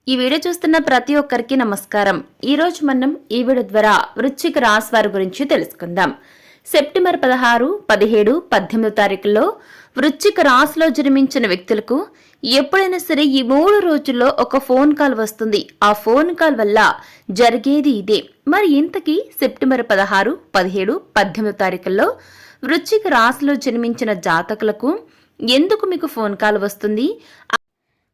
ఈ వీడియో చూస్తున్న ప్రతి ఒక్కరికి నమస్కారం. ఈ రోజు మనం ఈ వీడియో ద్వారా వృశ్చిక రాశి వారి గురించి తెలుసుకుందాం. సెప్టెంబర్ 16, 17, 18 తారీఖుల్లో వృశ్చిక రాశిలో జన్మించిన వ్యక్తులకు ఎప్పుడైనా సరే ఈ 3 రోజుల్లో ఒక ఫోన్ కాల్ వస్తుంది. ఆ ఫోన్ కాల్ వల్ల జరిగేది ఇదే. మరి ఇంతకీ సెప్టెంబర్ 16, 17, 18 తారీఖుల్లో వృశ్చిక రాశిలో జన్మించిన జాతకులకు ఎందుకు మీకు ఫోన్ కాల్ వస్తుంది?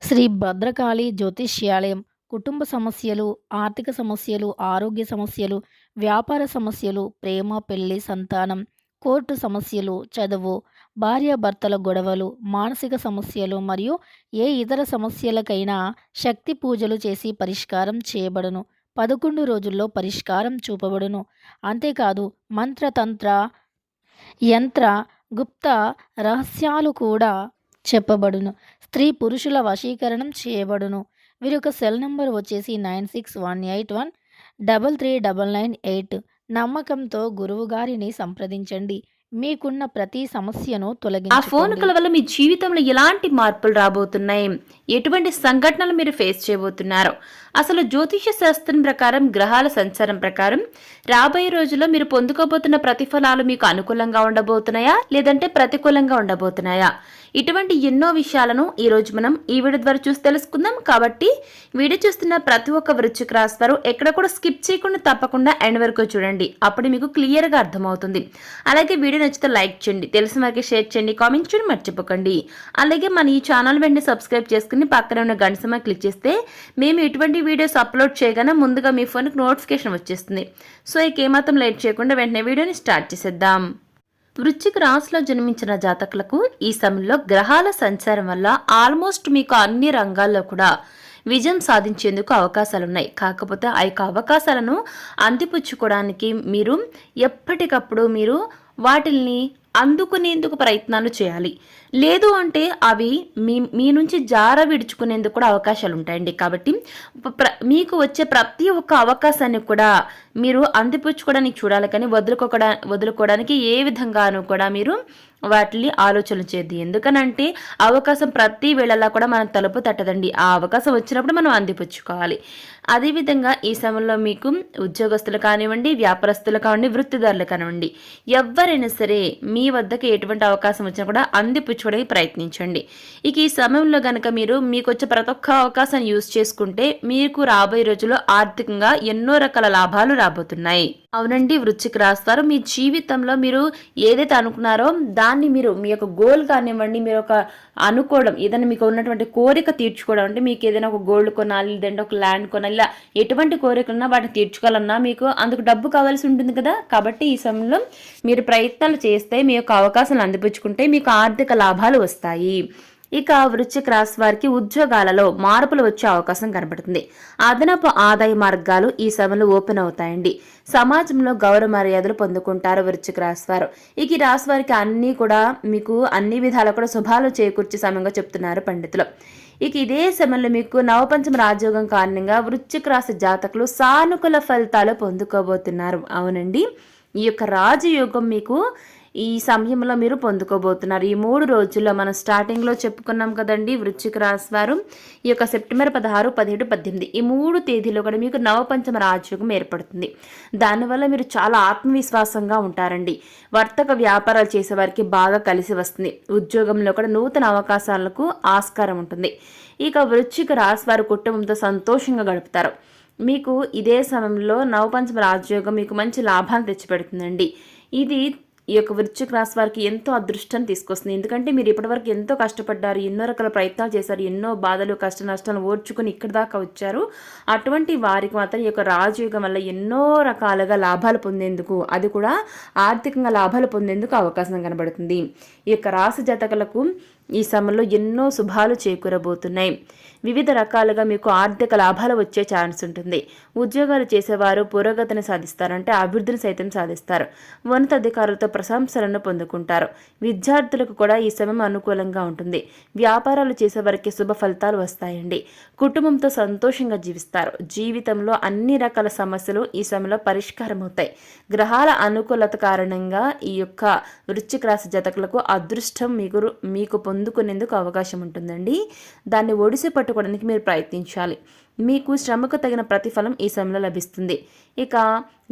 శ్రీ భద్రకాళి జ్యోతిష్యాలయం కుటుంబ సమస్యలు, ఆర్థిక సమస్యలు, ఆరోగ్య సమస్యలు, వ్యాపార సమస్యలు, ప్రేమ, పెళ్లి, సంతానం, కోర్టు సమస్యలు, చదువు, భార్యాభర్తల గొడవలు, మానసిక సమస్యలు మరియు ఏ ఇతర సమస్యలకైనా శక్తి పూజలు చేసి పరిష్కారం చేయబడును. 11 రోజుల్లో పరిష్కారం చూపబడును. అంతేకాదు మంత్రతంత్ర యంత్ర గుప్త రహస్యాలు కూడా చెప్పబడును. స్త్రీ పురుషుల వశీకరణం చేయబడును. వీరి యొక్క సెల్ నంబర్ వచ్చేసి 9618133998. నమ్మకంతో గురువు గారిని సంప్రదించండి. మీకున్న ప్రతి సమస్యను ఆ ఫోన్ తొలగించుకోండి. కాల్ వల్ల మీ జీవితంలో ఎలాంటి మార్పులు రాబోతున్నాయి? ఎటువంటి సంఘటనలు మీరు ఫేస్ చేయబోతున్నారు? అసలు జ్యోతిష శాస్త్రం ప్రకారం, గ్రహాల సంచారం ప్రకారం రాబోయే రోజుల్లో మీరు పొందుకోబోతున్న ప్రతిఫలాలు మీకు అనుకూలంగా ఉండబోతున్నాయా లేదంటే ప్రతికూలంగా ఉండబోతున్నాయా? ఇటువంటి ఎన్నో విషయాలను ఈ రోజు మనం ఈ వీడియో ద్వారా చూసి తెలుసుకుందాం. కాబట్టి వీడియో చూస్తున్న ప్రతి ఒక్క వృశ్చిక రాశి వారు ఎక్కడ కూడా స్కిప్ చేయకుండా తప్పకుండా ఎండ్ వరకు చూడండి. అప్పుడు మీకు క్లియర్గా అర్థమవుతుంది. అలాగే వీడియో నచ్చితే లైక్ చేయండి, తెలిసిన వారికి షేర్ చేయండి, కామెంట్ చేయడం మర్చిపోకండి. అలాగే మన ఈ ఛానల్ వెంటనే సబ్స్క్రైబ్ చేసుకుని పక్కన ఉన్న గంట సింబల్ క్లిక్ చేస్తే మేము ఎటువంటి వీడియోస్ అప్లోడ్ చేయగానే ముందుగా మీ ఫోన్కి నోటిఫికేషన్ వచ్చేస్తుంది. సో ఇక ఏమాత్రం లేట్ చేయకుండా వెంటనే వీడియోని స్టార్ట్ చేసేద్దాం. వృశ్చిక రాశిలో జన్మించిన జాతకులకు ఈ సమయంలో గ్రహాల సంచారం వల్ల ఆల్మోస్ట్ మీకు అన్ని రంగాల్లో కూడా విజయం సాధించేందుకు అవకాశాలున్నాయి. కాకపోతే ఆ యొక్క అవకాశాలను అందిపుచ్చుకోవడానికి మీరు ఎప్పటికప్పుడు మీరు వాటిల్ని అందుకునేందుకు ప్రయత్నాలు చేయాలి. లేదు అంటే అవి మీ నుంచి జార విడుచుకునేందుకు కూడా అవకాశాలు ఉంటాయండి. కాబట్టి మీకు వచ్చే ప్రతి ఒక్క అవకాశాన్ని కూడా మీరు అందిపుచ్చుకోవడానికి చూడాలి, కానీ వదులుకోవడానికి ఏ విధంగానూ కూడా మీరు వాటిని ఆలోచనలు చేయద్దు. ఎందుకనంటే అవకాశం ప్రతి వేళలా కూడా మనం తలుపు తట్టదండి. ఆ అవకాశం వచ్చినప్పుడు మనం అందిపుచ్చుకోవాలి. అదేవిధంగా ఈ సమయంలో మీకు ఉద్యోగస్తులు కానివ్వండి, వ్యాపారస్తులు కానివ్వండి, వృత్తిదారులు కానివ్వండి, ఎవరైనా సరే మీ వద్దకు ఎటువంటి అవకాశం వచ్చినా కూడా అందిపుచ్చుకోవడానికి ప్రయత్నించండి. ఇక ఈ సమయంలో కనుక మీకు వచ్చే ప్రతి ఒక్క అవకాశాన్ని యూజ్ చేసుకుంటే మీకు రాబోయే రోజుల్లో ఆర్థికంగా ఎన్నో రకాల లాభాలు రాబోతున్నాయి. అవునండి, వృశ్చిక రాశి వారు మీ జీవితంలో మీరు ఏదైతే అనుకున్నారో దాన్ని మీరు మీ యొక్క గోల్ కానివ్వండి, మీరు ఒక అనుకోవడం, ఏదైనా మీకు ఉన్నటువంటి కోరిక తీర్చుకోవడం, అంటే మీకు ఏదైనా ఒక గోల్డ్ కొనాలి, లేదంటే ఒక ల్యాండ్ కొనాలి, ఇలా ఎటువంటి కోరికలున్నా వాటిని తీర్చుకోవాలన్నా మీకు అందుకు డబ్బు కావాల్సి ఉంటుంది కదా. కాబట్టి ఈ సమయంలో మీరు ప్రయత్నాలు చేస్తే మీ యొక్క అవకాశాలు అందిపుచ్చుకుంటే మీకు ఆర్థిక లాభాలు వస్తాయి. ఇక వృశ్చిక రాశి వారికి ఉద్యోగాలలో మార్పులు వచ్చే అవకాశం కనబడుతుంది. అదనపు ఆదాయ మార్గాలు ఈ సమయంలో ఓపెన్ అవుతాయండి. సమాజంలో గౌరవ మర్యాదలు పొందుకుంటారు వృశ్చిక రాశి వారు. ఇక ఈ రాశి వారికి అన్నీ కూడా మీకు అన్ని విధాలు కూడా శుభాలు చేకూర్చే సమయంగా చెప్తున్నారు పండితులు. ఇక ఇదే సమయంలో మీకు నవపంచమ రాజయోగం కారణంగా వృశ్చిక రాశి జాతకులు సానుకూల ఫలితాలు పొందుకోబోతున్నారు. అవునండి, ఈ యొక్క రాజయోగం మీకు ఈ సమయంలో మీరు పొందుకోబోతున్నారు. ఈ 3 రోజుల్లో మనం స్టార్టింగ్లో చెప్పుకున్నాం కదండి, వృశ్చిక రాశి వారు ఈ యొక్క సెప్టెంబర్ 16, 17, 18 ఈ 3 తేదీలో కూడా మీకు నవపంచమ రాజయోగం ఏర్పడుతుంది. దానివల్ల మీరు చాలా ఆత్మవిశ్వాసంగా ఉంటారండి. వర్తక వ్యాపారాలు చేసేవారికి బాగా కలిసి వస్తుంది. ఉద్యోగంలో కూడా నూతన అవకాశాలకు ఆస్కారం ఉంటుంది. ఇక వృశ్చిక రాశి వారు కుటుంబంతో సంతోషంగా గడుపుతారు. మీకు ఇదే సమయంలో నవపంచమ రాజయోగం మీకు మంచి లాభాలు తెచ్చిపెడుతుందండి. ఇది ఈ యొక్క వృశ్చిక రాశి వారికి ఎంతో అదృష్టాన్ని తీసుకొస్తుంది. ఎందుకంటే మీరు ఇప్పటివరకు ఎంతో కష్టపడ్డారు, ఎన్నో రకాల ప్రయత్నాలు చేశారు, ఎన్నో బాధలు కష్ట నష్టాలు ఓర్చుకుని ఇక్కడి దాకా వచ్చారు. అటువంటి వారికి మాత్రం ఈ యొక్క రాజయోగం వల్ల ఎన్నో రకాలుగా లాభాలు పొందేందుకు, అది కూడా ఆర్థికంగా లాభాలు పొందేందుకు అవకాశం కనబడుతుంది. ఈ యొక్క రాశి జాతకులకు ఈ సమయంలో ఎన్నో శుభాలు చేకూరబోతున్నాయి. వివిధ రకాలుగా మీకు ఆర్థిక లాభాలు వచ్చే ఛాన్స్ ఉంటుంది. ఉద్యోగాలు చేసేవారు పురోగతిని సాధిస్తారు, అంటే అభివృద్ధిని సైతం సాధిస్తారు. ఉన్నతాధికారులతో ప్రశంసలను పొందుకుంటారు. విద్యార్థులకు కూడా ఈ సమయం అనుకూలంగా ఉంటుంది. వ్యాపారాలు చేసేవారికి శుభ ఫలితాలు వస్తాయండి. కుటుంబంతో సంతోషంగా జీవిస్తారు. జీవితంలో అన్ని రకాల సమస్యలు ఈ సమయంలో పరిష్కారం అవుతాయి. గ్రహాల అనుకూలత కారణంగా ఈ యొక్క వృశ్చిక రాశి జాతకులకు అదృష్టం మీకు పొందుకునేందుకు అవకాశం ఉంటుందండి. దాన్ని ఒడిసి పట్టుకోవడానికి మీరు ప్రయత్నించాలి. మీకు శ్రమకు తగిన ప్రతిఫలం ఈ సమయంలో లభిస్తుంది. ఇక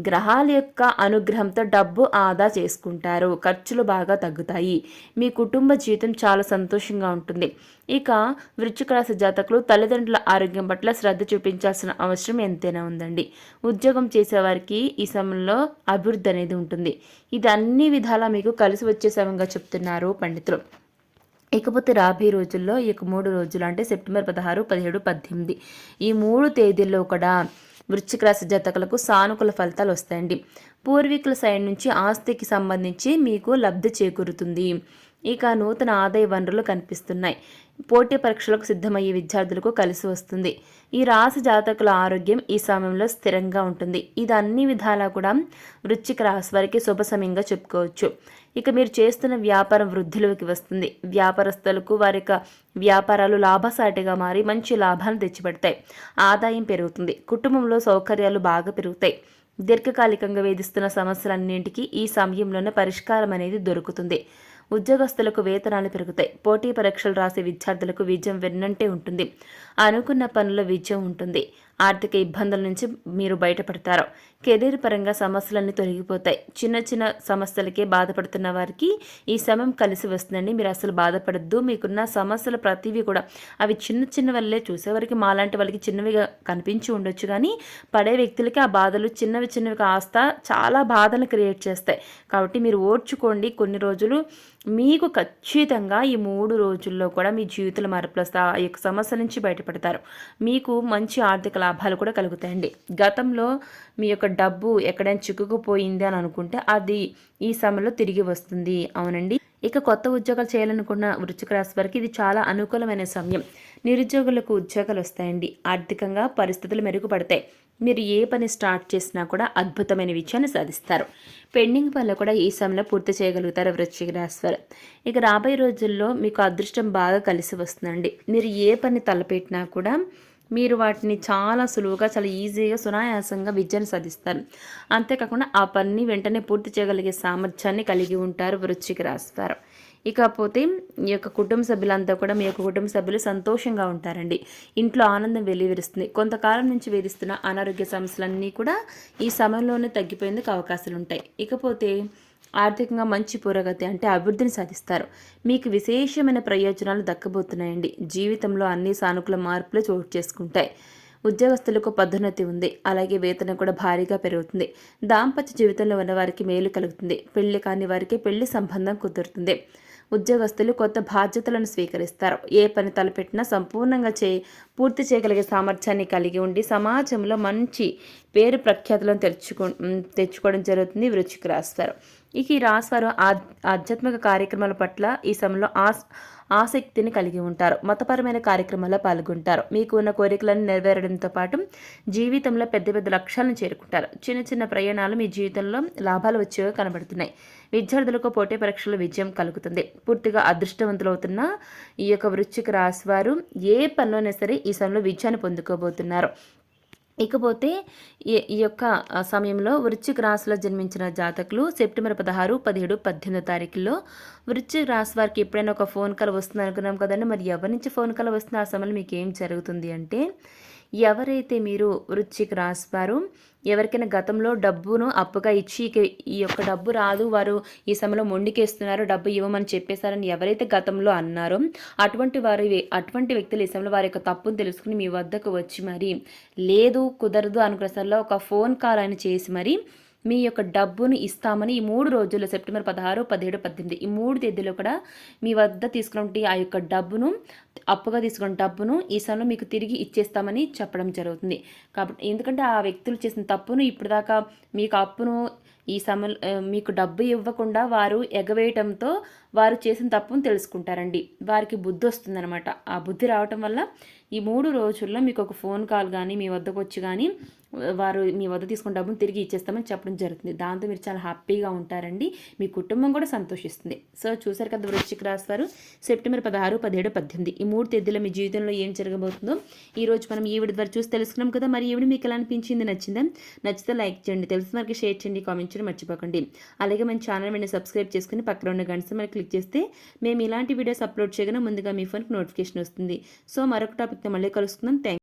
గ్రహాల యొక్క అనుగ్రహంతో డబ్బు ఆదా చేసుకుంటారు, ఖర్చులు బాగా తగ్గుతాయి, మీ కుటుంబ జీవితం చాలా సంతోషంగా ఉంటుంది. ఇక వృశ్చిక రాశి జాతకులు తల్లిదండ్రుల ఆరోగ్యం పట్ల శ్రద్ధ చూపించాల్సిన అవసరం ఎంతైనా ఉందండి. ఉద్యోగం చేసేవారికి ఈ సమయంలో అభివృద్ధి అనేది ఉంటుంది. ఇది అన్ని విధాలా మీకు కలిసి వచ్చే సమయంగా చెప్తున్నారు పండితులు. ఇకపోతే రాబోయే రోజుల్లో ఈ యొక్క 3 రోజులు అంటే సెప్టెంబర్ 16, 17, 18 ఈ 3 తేదీల్లో కూడా వృశ్చిక రాశి జాతకులకు సానుకూల ఫలితాలు వస్తాయండి. పూర్వీకుల సైడ్ నుంచి ఆస్తికి సంబంధించి మీకు లబ్ధి చేకూరుతుంది. ఇక నూతన ఆదాయ వనరులు కనిపిస్తున్నాయి. పోటీ పరీక్షలకు సిద్ధమయ్యే విద్యార్థులకు కలిసి వస్తుంది. ఈ రాశి జాతకుల ఆరోగ్యం ఈ సమయంలో స్థిరంగా ఉంటుంది. ఇది అన్ని విధాలా కూడా వృశ్చిక రాశి వారికి శుభ సమయంగా చెప్పుకోవచ్చు. ఇక మీరు చేస్తున్న వ్యాపారం వృద్ధిలోకి వస్తుంది. వ్యాపారస్తులకు వారి యొక్క వ్యాపారాలు లాభసాటిగా మారి మంచి లాభాలను తెచ్చిపెడతాయి. ఆదాయం పెరుగుతుంది. కుటుంబంలో సౌకర్యాలు బాగా పెరుగుతాయి. దీర్ఘకాలికంగా వేధిస్తున్న సమస్యలన్నింటికీ ఈ సమయంలోనే పరిష్కారం అనేది దొరుకుతుంది. ఉద్యోగస్తులకు వేతనాలు పెరుగుతాయి. పోటీ పరీక్షలు రాసే విద్యార్థులకు విజయం వెన్నంటే ఉంటుంది. అనుకున్న పనుల విజయం ఉంటుంది. ఆర్థిక ఇబ్బందుల నుంచి మీరు బయటపడతారు. కెరీర్ పరంగా సమస్యలన్నీ తొలగిపోతాయి. చిన్న చిన్న సమస్యలకే బాధపడుతున్న వారికి ఈ సమయం కలిసి వస్తుందండి. మీరు అసలు బాధపడద్దు. మీకున్న సమస్యలు ప్రతివి కూడా అవి చిన్న చిన్న వల్లే చూసేవారికి మాలాంటి వాళ్ళకి చిన్నవిగా కనిపించి ఉండొచ్చు, కానీ పడే వ్యక్తులకి ఆ బాధలు చిన్నవి చిన్నవి కాస్త చాలా బాధను క్రియేట్ చేస్తాయి. కాబట్టి మీరు ఓర్చుకోండి. కొన్ని రోజులు మీకు ఖచ్చితంగా ఈ 3 రోజుల్లో కూడా మీ జీవితంలో మార్పులు వస్తాయి. ఆ యొక్క సమస్య నుంచి బయటపడతారు. మీకు మంచి ఆర్థిక లాభాలు కూడా కలుగుతాయండి. గతంలో మీ యొక్క డబ్బు ఎక్కడైనా చిక్కుకుపోయింది అని అనుకుంటే అది ఈ సమయంలో తిరిగి వస్తుంది. అవునండి. ఇక కొత్త ఉద్యోగాలు చేయాలనుకున్న వృశ్చిక రాశి వారికి ఇది చాలా అనుకూలమైన సమయం. నిరుద్యోగులకు ఉద్యోగాలు వస్తాయండి. ఆర్థికంగా పరిస్థితులు మెరుగుపడతాయి. మీరు ఏ పని స్టార్ట్ చేసినా కూడా అద్భుతమైన విజయాన్ని సాధిస్తారు. పెండింగ్ పనులు కూడా ఈ సమయంలో పూర్తి చేయగలుగుతారు వృశ్చిక రాశి వారు. ఇక రాబోయే రోజుల్లో మీకు అదృష్టం బాగా కలిసి వస్తుందండి. మీరు ఏ పని తలపెట్టినా కూడా మీరు వాటిని చాలా సులువుగా, చాలా ఈజీగా, సునాయాసంగా విజయాన్ని సాధిస్తారు. అంతేకాకుండా ఆ పనిని వెంటనే పూర్తి చేయగలిగే సామర్థ్యాన్ని కలిగి ఉంటారు వృశ్చిక రాశి వారు. ఇకపోతే ఈ యొక్క కుటుంబ సభ్యులంతా కూడా మీ యొక్క కుటుంబ సభ్యులు సంతోషంగా ఉంటారండి. ఇంట్లో ఆనందం వెల్లివిరుస్తుంది. కొంతకాలం నుంచి వేధిస్తున్న అనారోగ్య సమస్యలన్నీ కూడా ఈ సమయంలోనే తగ్గిపోయేందుకు అవకాశాలు ఉంటాయి. ఇకపోతే ఆర్థికంగా మంచి పురోగతి అంటే అభివృద్ధిని సాధిస్తారు. మీకు విశేషమైన ప్రయోజనాలు దక్కబోతున్నాయండి. జీవితంలో అన్ని సానుకూల మార్పులు చోటు చేసుకుంటాయి. ఉద్యోగస్తులకు పదోన్నతి ఉంది. అలాగే వేతనం కూడా భారీగా పెరుగుతుంది. దాంపత్య జీవితంలో ఉన్న వారికి మేలు కలుగుతుంది. పెళ్లి కాని వారికి పెళ్లి సంబంధం కుదురుతుంది. ఉద్యోగస్తులు కొత్త బాధ్యతలను స్వీకరిస్తారు. ఏ పని తలపెట్టినా సంపూర్ణంగా పూర్తి చేయగలిగే సామర్థ్యాన్ని కలిగి ఉండి సమాజంలో మంచి పేరు ప్రఖ్యాతులను తెచ్చుకోవడం జరుగుతుంది వృశ్చిక రాశి వారు. ఇక ఈ రాశి వారు ఆధ్యాత్మిక కార్యక్రమాల పట్ల ఈ సమయంలో ఆసక్తిని కలిగి ఉంటారు. మతపరమైన కార్యక్రమాల్లో పాల్గొంటారు. మీకు ఉన్న కోరికలను నెరవేరడంతో పాటు జీవితంలో పెద్ద పెద్ద లక్ష్యాలను చేరుకుంటారు. చిన్న చిన్న ప్రయాణాలు మీ జీవితంలో లాభాలు వచ్చేవి కనబడుతున్నాయి. విద్యార్థులకు పోటీ పరీక్షలో విజయం కలుగుతుంది. పూర్తిగా అదృష్టవంతులవుతున్న ఈ యొక్క వృశ్చిక రాశి వారు ఏ పనిలోనే సరే ఈ సమయంలో విజయాన్ని పొందుకోబోతున్నారు. ఇకపోతే ఈ యొక్క సమయంలో వృశ్చిక రాశిలో జన్మించిన జాతకులు సెప్టెంబర్ 16, 17, 18 తారీఖుల్లో వృశ్చిక రాశి వారికి ఎప్పుడైనా ఒక ఫోన్ కాల్ వస్తుంది అనుకున్నాం కదండి. మరి ఎవరి నుంచి ఫోన్ కాల్ వస్తుంది, ఆ సమయంలో మీకు ఏం జరుగుతుంది అంటే, ఎవరైతే మీరు వృశ్చిక రాశి వారు ఎవరికైనా గతంలో డబ్బును అప్పుగా ఇచ్చి ఈ యొక్క డబ్బు రాదు, వారు ఈ సమయంలో మొండికేస్తున్నారు, డబ్బు ఇవ్వమని చెప్పేశారని ఎవరైతే గతంలో అన్నారో అటువంటి వ్యక్తులు ఈ సమయంలో వారి యొక్క తప్పును తెలుసుకుని మీ వద్దకు వచ్చి మరి లేదు కుదరదు అనుకున్న ఒక ఫోన్ కాల్ అని చేసి మరి మీ యొక్క డబ్బును ఇస్తామని ఈ 3 రోజుల్లో సెప్టెంబర్ 16, 17, 18 ఈ 3 తేదీలో కూడా మీ వద్ద తీసుకున్న ఆ యొక్క డబ్బును అప్పుగా తీసుకున్న డబ్బును ఈ సమయంలో మీకు తిరిగి ఇచ్చేస్తామని చెప్పడం జరుగుతుంది. కాబట్టి ఎందుకంటే ఆ వ్యక్తులు చేసిన తప్పును ఇప్పటిదాకా మీకు అప్పును ఈ సమయంలో మీకు డబ్బు ఇవ్వకుండా వారు ఎగవేయటంతో వారు చేసిన తప్పును తెలుసుకుంటారండి. వారికి బుద్ధి వస్తుందన్నమాట. ఆ బుద్ధి రావటం వల్ల ఈ 3 రోజుల్లో మీకు ఒక ఫోన్ కాల్ కానీ మీ వద్దకు వచ్చి కానీ వారు మీ వద్ద తీసుకున్న డబ్బును తిరిగి ఇచ్చేస్తామని చెప్పడం జరుగుతుంది. దాంతో మీరు చాలా హ్యాపీగా ఉంటారండి. మీ కుటుంబం కూడా సంతోషిస్తుంది. సో చూసారు కదా వృశ్చిక రాశి వారు సెప్టెంబర్ 16, 17, 18 ఈ 3 తేదీలో మీ జీవితంలో ఏం జరగబోతుందో ఈరోజు మనం ఈ వీడియో ద్వారా చూసి తెలుసుకున్నాం కదా. మరి ఈ వీడియో మీకు ఎలా అనిపించింది, నచ్చిందా? నచ్చితే లైక్ చేయండి, తెలిసిన వారికి షేర్ చేయండి, కామెంట్ చేయడం మర్చిపోకండి. అలాగే మన ఛానల్ వెంటనే సబ్స్క్రైబ్ చేసుకుని పక్కన ఉన్న గంట సింబల్ క్లిక్ చేస్తే మేము ఇలాంటి వీడియోస్ అప్లోడ్ చేయగానే ముందుగా మీ ఫోన్కి నోటిఫికేషన్ వస్తుంది. సో మరొక టాపిక్తో మళ్ళీ కలుసుకుందాం. థ్యాంక్